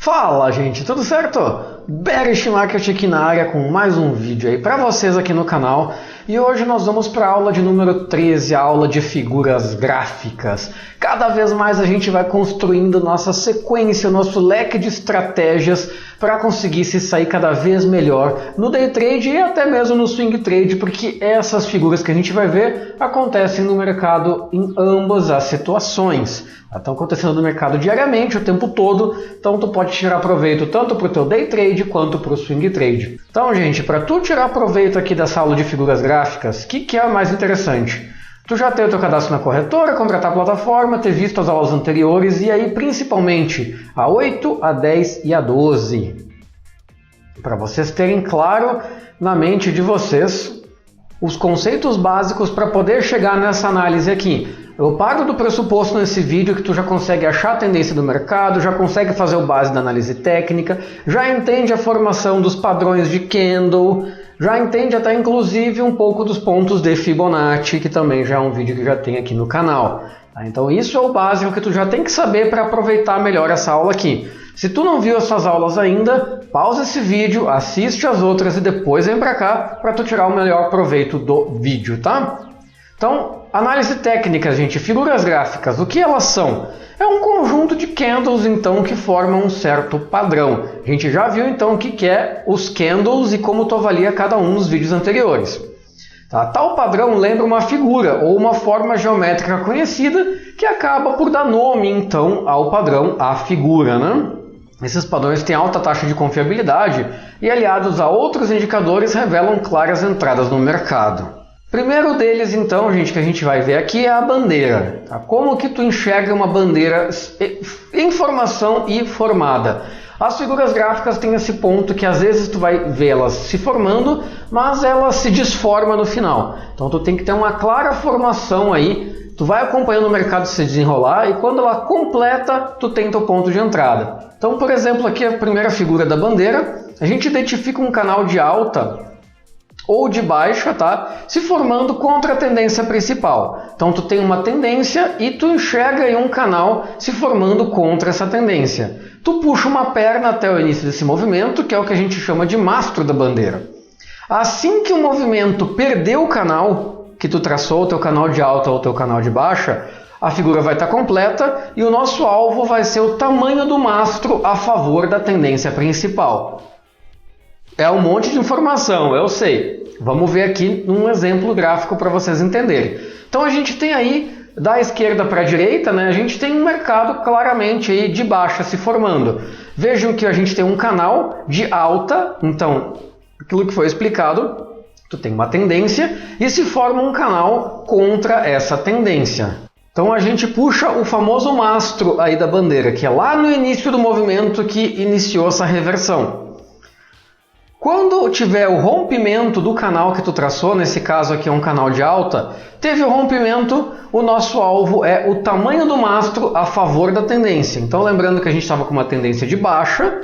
Fala, gente, tudo certo? Bearish Market aqui na área com mais um vídeo aí para vocês aqui no canal. E hoje nós vamos para a aula de número 13, a aula de figuras gráficas. Cada vez mais a gente vai construindo nossa sequência, nosso leque de estratégias para conseguir se sair cada vez melhor no day trade e até mesmo no swing trade, porque essas figuras que a gente vai ver acontecem no mercado em ambas as situações. Estão acontecendo no mercado diariamente, o tempo todo, então tu pode tirar proveito tanto para o teu day trade quanto para o swing trade. Então, gente, para tu tirar proveito aqui dessa aula de figuras gráficas, o que é mais interessante? Tu já ter o teu cadastro na corretora, contratar a plataforma, ter visto as aulas anteriores e aí principalmente a 8, a 10 e a 12. Para vocês terem claro na mente de vocês os conceitos básicos para poder chegar nessa análise aqui. Eu paro do pressuposto nesse vídeo que tu já consegue achar a tendência do mercado, já consegue fazer o base da análise técnica, já entende a formação dos padrões de candle, já entende até inclusive um pouco dos pontos de Fibonacci, que também já é um vídeo que já tem aqui no canal. Então isso é o básico que tu já tem que saber para aproveitar melhor essa aula aqui. Se tu não viu essas aulas ainda, pausa esse vídeo, assiste as outras e depois vem para cá para tu tirar o melhor proveito do vídeo, tá? Então, análise técnica, gente, figuras gráficas, o que elas são? É um conjunto de candles, então, que formam um certo padrão. A gente já viu, então, o que é os candles e como tu avalia cada um nos vídeos anteriores. Tá? Tal padrão lembra uma figura ou uma forma geométrica conhecida que acaba por dar nome, então, ao padrão, à figura, né? Esses padrões têm alta taxa de confiabilidade e, aliados a outros indicadores, revelam claras entradas no mercado. Primeiro deles, então, gente, que a gente vai ver aqui é a bandeira. Tá? Como que tu enxerga uma bandeira em formação e formada? As figuras gráficas têm esse ponto que às vezes tu vai vê-las se formando, mas elas se desformam no final. Então tu tem que ter uma clara formação aí, tu vai acompanhando o mercado se desenrolar e quando ela completa, tu tem teu ponto de entrada. Então, por exemplo, aqui a primeira figura da bandeira, a gente identifica um canal de alta ou de baixa, tá? Se formando contra a tendência principal. Então tu tem uma tendência e tu enxerga aí um canal se formando contra essa tendência. Tu puxa uma perna até o início desse movimento, que é o que a gente chama de mastro da bandeira. Assim que o movimento perdeu o canal que tu traçou, o teu canal de alta ou o teu canal de baixa, a figura vai estar completa e o nosso alvo vai ser o tamanho do mastro a favor da tendência principal. É um monte de informação, eu sei. Vamos ver aqui um exemplo gráfico para vocês entenderem. Então a gente tem aí, da esquerda para a direita, né, a gente tem um mercado claramente aí de baixa se formando. Vejam que a gente tem um canal de alta, então aquilo que foi explicado, tu tem uma tendência e se forma um canal contra essa tendência. Então a gente puxa o famoso mastro aí da bandeira, que é lá no início do movimento que iniciou essa reversão. Quando tiver o rompimento do canal que tu traçou, nesse caso aqui é um canal de alta, teve o rompimento, o nosso alvo é o tamanho do mastro a favor da tendência. Então lembrando que a gente estava com uma tendência de baixa,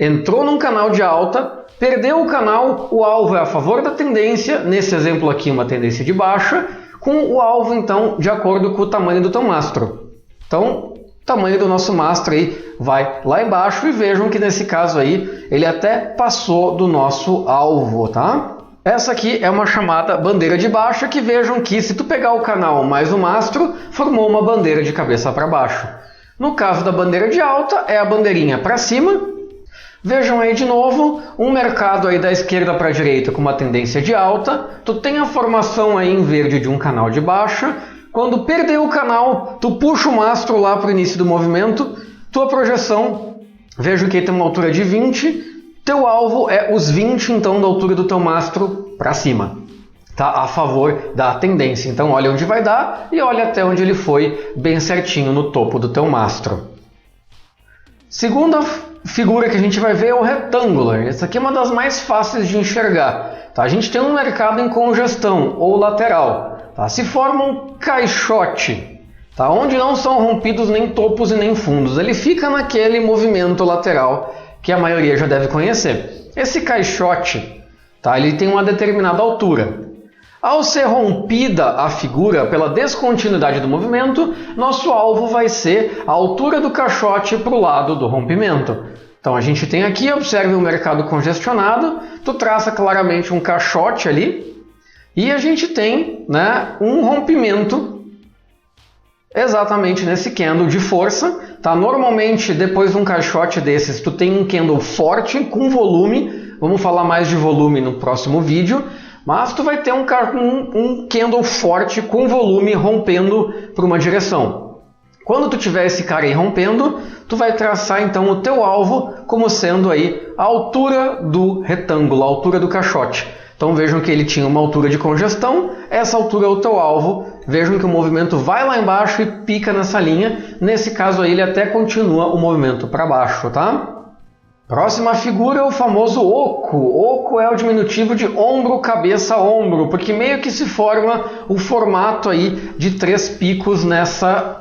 entrou num canal de alta, perdeu o canal, o alvo é a favor da tendência, nesse exemplo aqui uma tendência de baixa, com o alvo então de acordo com o tamanho do teu mastro. Então, o tamanho do nosso mastro aí vai lá embaixo e vejam que nesse caso aí ele até passou do nosso alvo, tá? Essa aqui é uma chamada bandeira de baixa que vejam que se tu pegar o canal mais o mastro, formou uma bandeira de cabeça para baixo. No caso da bandeira de alta é a bandeirinha para cima. Vejam aí de novo um mercado aí da esquerda para a direita com uma tendência de alta. Tu tem a formação aí em verde de um canal de baixa. Quando perdeu o canal, tu puxa o mastro lá para o início do movimento, tua projeção, vejo que tem uma altura de 20, teu alvo é os 20, então, da altura do teu mastro para cima, tá? A favor da tendência. Então, olha onde vai dar e olha até onde ele foi bem certinho no topo do teu mastro. Segunda figura que a gente vai ver é o retângulo. Essa aqui é uma das mais fáceis de enxergar. Tá? A gente tem um mercado em congestão ou lateral. Tá? Se forma um caixote, tá? Onde não são rompidos nem topos e nem fundos. Ele fica naquele movimento lateral que a maioria já deve conhecer. Esse caixote, tá? Ele tem uma determinada altura. Ao ser rompida a figura pela descontinuidade do movimento, nosso alvo vai ser a altura do caixote para o lado do rompimento. Então a gente tem aqui, observe o mercado congestionado, tu traça claramente um caixote ali e a gente tem, né, um rompimento exatamente nesse candle de força. Tá? Normalmente depois de um caixote desses tu tem um candle forte com volume, vamos falar mais de volume no próximo vídeo, mas tu vai ter um candle forte com volume rompendo para uma direção. Quando tu tiver esse cara aí rompendo, tu vai traçar então o teu alvo como sendo aí a altura do retângulo, a altura do caixote. Então vejam que ele tinha uma altura de congestão, essa altura é o teu alvo. Vejam que o movimento vai lá embaixo e pica nessa linha. Nesse caso aí ele até continua o movimento para baixo, tá? Próxima figura é o famoso oco. Oco é o diminutivo de ombro, cabeça, ombro, porque meio que se forma o formato aí de 3 picos nessa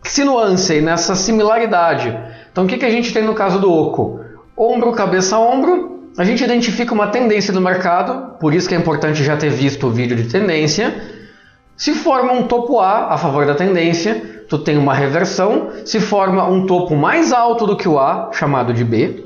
sinuância e nessa similaridade. Então o que a gente tem no caso do oco? Ombro, cabeça, ombro. A gente identifica uma tendência do mercado, por isso que é importante já ter visto o vídeo de tendência. Se forma um topo A favor da tendência, tu tem uma reversão. Se forma um topo mais alto do que o A, chamado de B.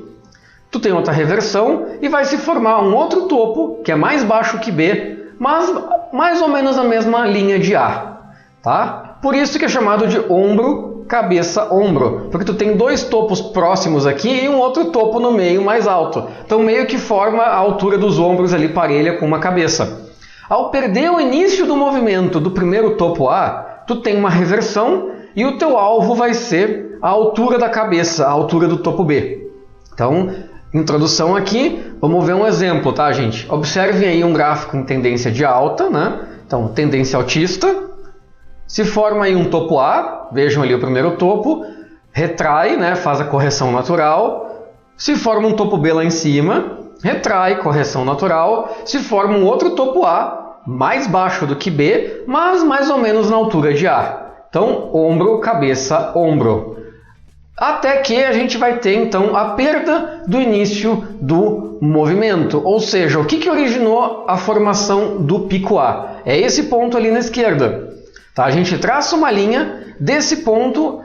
Tu tem outra reversão e vai se formar um outro topo, que é mais baixo que B, mas mais ou menos a mesma linha de A. Tá? Por isso que é chamado de ombro, cabeça, ombro. Porque tu tem 2 topos próximos aqui e um outro topo no meio mais alto. Então meio que forma a altura dos ombros ali parelha com uma cabeça. Ao perder o início do movimento do primeiro topo A, tu tem uma reversão e o teu alvo vai ser a altura da cabeça, a altura do topo B. Então, introdução aqui, vamos ver um exemplo, tá, gente? Observem aí um gráfico em tendência de alta, né? Então, tendência altista. Se forma aí um topo A, vejam ali o primeiro topo, retrai, né, faz a correção natural. Se forma um topo B lá em cima, retrai, correção natural. Se forma um outro topo A, mais baixo do que B, mas mais ou menos na altura de A. Então, ombro, cabeça, ombro. Até que a gente vai ter, então, a perda do início do movimento. Ou seja, o que originou a formação do pico A? É esse ponto ali na esquerda. Tá? A gente traça uma linha desse ponto,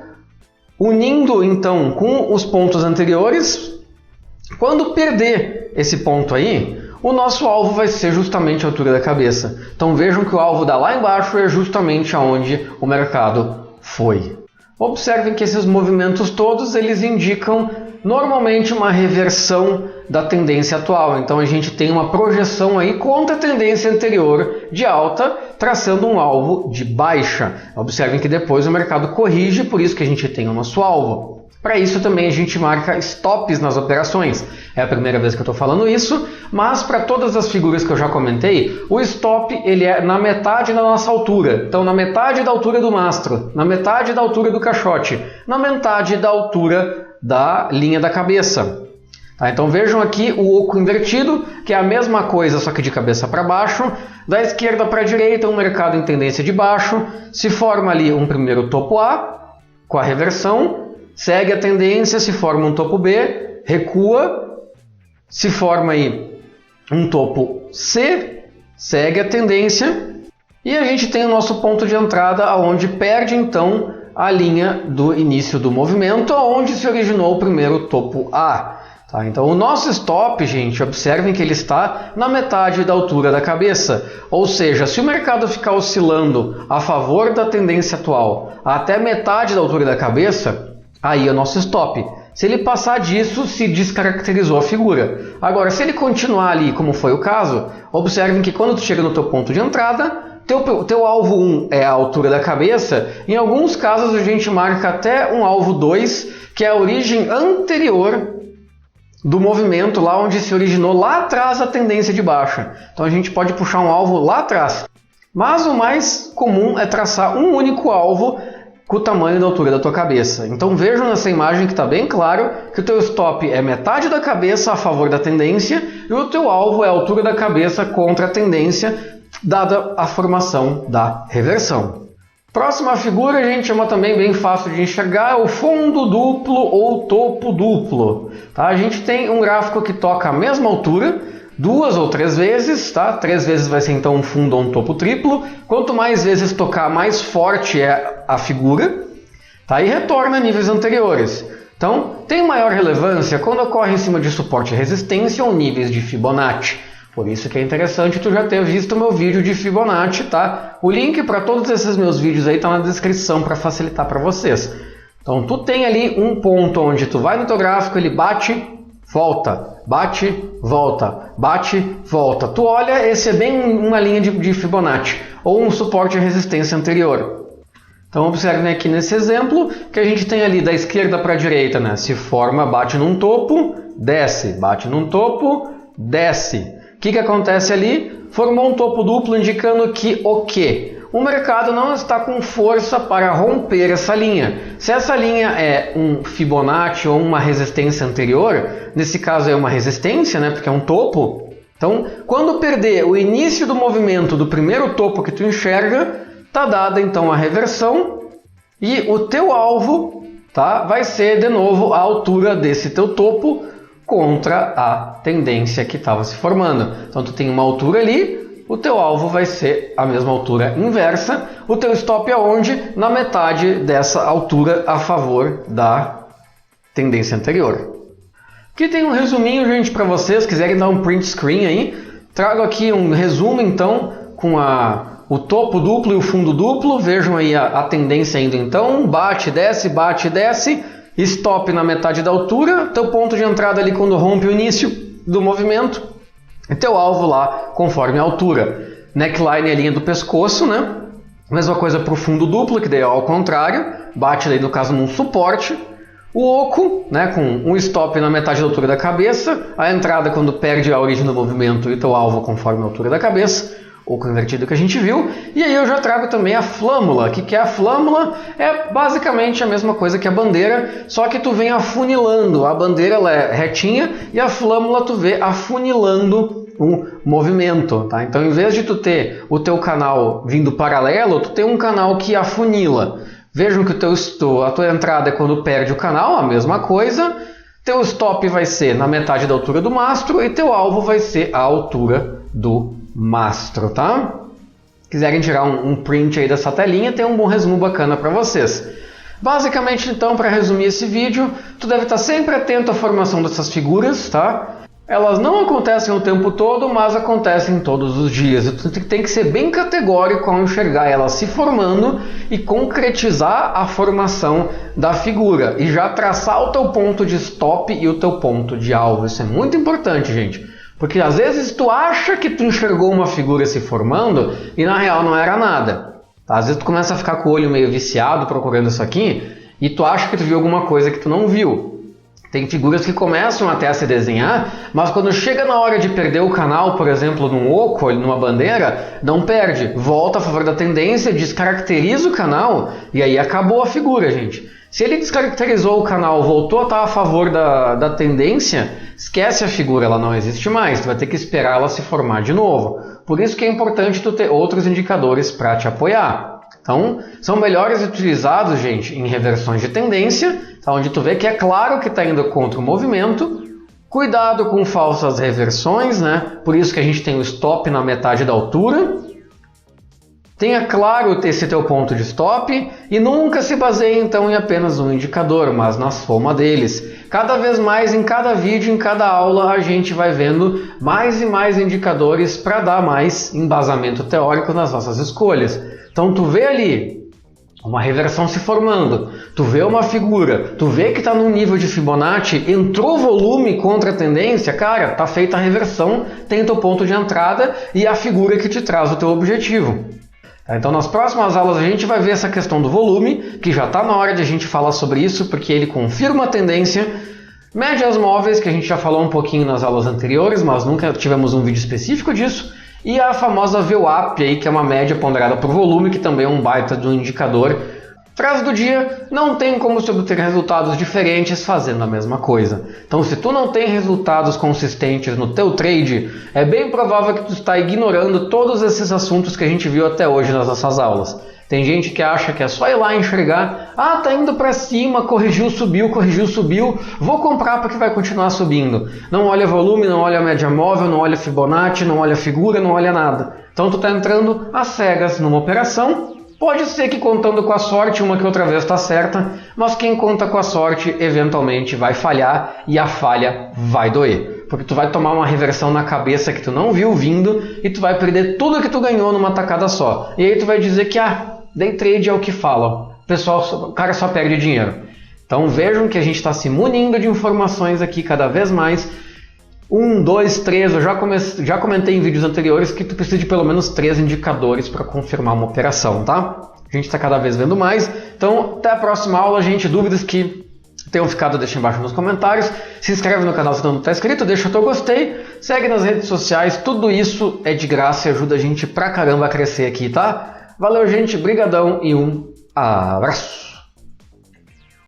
unindo então com os pontos anteriores. Quando perder esse ponto aí, o nosso alvo vai ser justamente a altura da cabeça. Então vejam que o alvo da lá embaixo é justamente aonde o mercado foi. Observem que esses movimentos todos eles indicam normalmente uma reversão da tendência atual. Então a gente tem uma projeção aí contra a tendência anterior de alta, traçando um alvo de baixa. Observem que depois o mercado corrige, por isso que a gente tem o nosso alvo. Para isso também a gente marca stops nas operações. É a primeira vez que eu estou falando isso, mas para todas as figuras que eu já comentei, o stop ele é na metade da nossa altura. Então na metade da altura do mastro, na metade da altura do caixote, na metade da altura da linha da cabeça. Tá, então vejam aqui o oco invertido, que é a mesma coisa, só que de cabeça para baixo. Da esquerda para a direita, um mercado em tendência de baixo. Se forma ali um primeiro topo A, com a reversão. Segue a tendência, se forma um topo B, recua. Se forma aí um topo C, segue a tendência. E a gente tem o nosso ponto de entrada, onde perde então a linha do início do movimento, onde se originou o primeiro topo A. Tá? Então o nosso stop, gente, observem que ele está na metade da altura da cabeça. Ou seja, se o mercado ficar oscilando a favor da tendência atual até metade da altura da cabeça, aí é o nosso stop. Se ele passar disso, se descaracterizou a figura. Agora, se ele continuar ali, como foi o caso, observem que quando tu chega no teu ponto de entrada, teu alvo 1 é a altura da cabeça. Em alguns casos a gente marca até um alvo 2, que é a origem anterior do movimento, lá onde se originou lá atrás a tendência de baixa. Então a gente pode puxar um alvo lá atrás. Mas o mais comum é traçar um único alvo com o tamanho da altura da tua cabeça. Então vejam nessa imagem que está bem claro que o teu stop é metade da cabeça a favor da tendência e o teu alvo é a altura da cabeça contra a tendência, dada a formação da reversão. Próxima figura a gente chama também bem fácil de enxergar, é o fundo duplo ou topo duplo. Tá? A gente tem um gráfico que toca a mesma altura, 2 ou 3 vezes, tá? 3 vezes vai ser então um fundo ou um topo triplo. Quanto mais vezes tocar, mais forte é a figura, tá? E retorna a níveis anteriores. Então, tem maior relevância quando ocorre em cima de suporte e resistência ou níveis de Fibonacci. Por isso que é interessante tu já ter visto o meu vídeo de Fibonacci, tá? O link para todos esses meus vídeos aí tá na descrição para facilitar para vocês. Então, tu tem ali um ponto onde tu vai no teu gráfico, ele bate, volta, bate, volta, bate, volta. Tu olha, esse é bem uma linha de Fibonacci, ou um suporte e resistência anterior. Então, observem aqui nesse exemplo que a gente tem ali da esquerda para a direita, né? Se forma, bate num topo, desce, bate num topo, desce. O que acontece ali? Formou um topo duplo indicando que o quê? O mercado não está com força para romper essa linha. Se essa linha é um Fibonacci ou uma resistência anterior, nesse caso é uma resistência, né? Porque é um topo. Então, quando perder o início do movimento do primeiro topo que tu enxerga, está dada então a reversão e o teu alvo, tá, vai ser de novo a altura desse teu topo contra a tendência que estava se formando. Então tu tem uma altura ali, o teu alvo vai ser a mesma altura inversa, o teu stop é onde? Na metade dessa altura a favor da tendência anterior. Aqui tem um resuminho, gente, para vocês, quiserem dar um print screen aí. Trago aqui um resumo então com o topo duplo e o fundo duplo. Vejam aí a tendência indo então, bate, desce, stop na metade da altura, teu ponto de entrada ali quando rompe o início do movimento, e teu alvo lá conforme a altura. Neckline é a linha do pescoço, né? Mesma coisa para o fundo duplo, que daí é ao contrário, bate daí no caso num suporte. O oco, né, com um stop na metade da altura da cabeça, a entrada quando perde a origem do movimento e teu alvo conforme a altura da cabeça. Oco invertido que a gente viu, e aí eu já trago também a flâmula. O que é a flâmula? É basicamente a mesma coisa que a bandeira, só que tu vem afunilando. A bandeira ela é retinha e a flâmula tu vê afunilando o movimento, tá? Então, em vez de tu ter o teu canal vindo paralelo, tu tem um canal que afunila. Vejam que a tua entrada é quando perde o canal, a mesma coisa. Teu stop vai ser na metade da altura do mastro e teu alvo vai ser a altura do mastro, tá? Quiserem tirar um print aí dessa telinha, tem um bom resumo bacana para vocês. Basicamente, então, para resumir esse vídeo, tu deve estar sempre atento à formação dessas figuras, tá? Elas não acontecem o tempo todo, mas acontecem todos os dias. Tu tem que ser bem categórico ao enxergar elas se formando e concretizar a formação da figura. E já traçar o teu ponto de stop e o teu ponto de alvo. Isso é muito importante, gente. Porque às vezes tu acha que tu enxergou uma figura se formando e na real não era nada. Às vezes tu começa a ficar com o olho meio viciado procurando isso aqui e tu acha que tu viu alguma coisa que tu não viu. Tem figuras que começam até a se desenhar, mas quando chega na hora de perder o canal, por exemplo, num oco, numa bandeira, não perde. Volta a favor da tendência, descaracteriza o canal e aí acabou a figura, gente. Se ele descaracterizou o canal, voltou a estar a favor da tendência, esquece a figura, ela não existe mais. Tu vai ter que esperar ela se formar de novo. Por isso que é importante tu ter outros indicadores para te apoiar. Então, são melhores utilizados, gente, em reversões de tendência, tá? Onde tu vê que é claro que está indo contra o movimento. Cuidado com falsas reversões, né? Por isso que a gente tem o stop na metade da altura. Tenha claro esse teu ponto de stop e nunca se baseie então em apenas um indicador, mas na soma deles. Cada vez mais, em cada vídeo, em cada aula, a gente vai vendo mais e mais indicadores para dar mais embasamento teórico nas nossas escolhas. Então tu vê ali uma reversão se formando, tu vê uma figura, tu vê que está num nível de Fibonacci, entrou volume contra a tendência, cara, tá feita a reversão, tem teu ponto de entrada e a figura que te traz o teu objetivo. Então nas próximas aulas a gente vai ver essa questão do volume, que já está na hora de a gente falar sobre isso, porque ele confirma a tendência. Médias móveis, que a gente já falou um pouquinho nas aulas anteriores, mas nunca tivemos um vídeo específico disso. E a famosa VWAP, aí, que é uma média ponderada por volume, que também é um baita de um indicador. Frase do dia: não tem como se obter resultados diferentes fazendo a mesma coisa. Então, se tu não tem resultados consistentes no teu trade, é bem provável que tu está ignorando todos esses assuntos que a gente viu até hoje nas nossas aulas. Tem gente que acha que é só ir lá e enxergar, ah, tá indo para cima, corrigiu, subiu, vou comprar porque vai continuar subindo. Não olha volume, não olha a média móvel, não olha Fibonacci, não olha figura, não olha nada. Então tu tá entrando às cegas numa operação, Pode ser que contando com a sorte uma que outra vez está certa, mas quem conta com a sorte eventualmente vai falhar e a falha vai doer. Porque tu vai tomar uma reversão na cabeça que tu não viu vindo e tu vai perder tudo que tu ganhou numa tacada só. E aí tu vai dizer que day trade é o que falam. O cara só perde dinheiro. Então vejam que a gente está se munindo de informações aqui cada vez mais. 1, 2, 3, eu já comentei em vídeos anteriores que tu precisa de pelo menos 3 indicadores para confirmar uma operação, tá? A gente está cada vez vendo mais. Então, até a próxima aula, gente. Dúvidas que tenham ficado, deixa embaixo nos comentários. Se inscreve no canal se não está inscrito, deixa o teu gostei. Segue nas redes sociais, tudo isso é de graça e ajuda a gente pra caramba a crescer aqui, tá? Valeu, gente, brigadão e um abraço!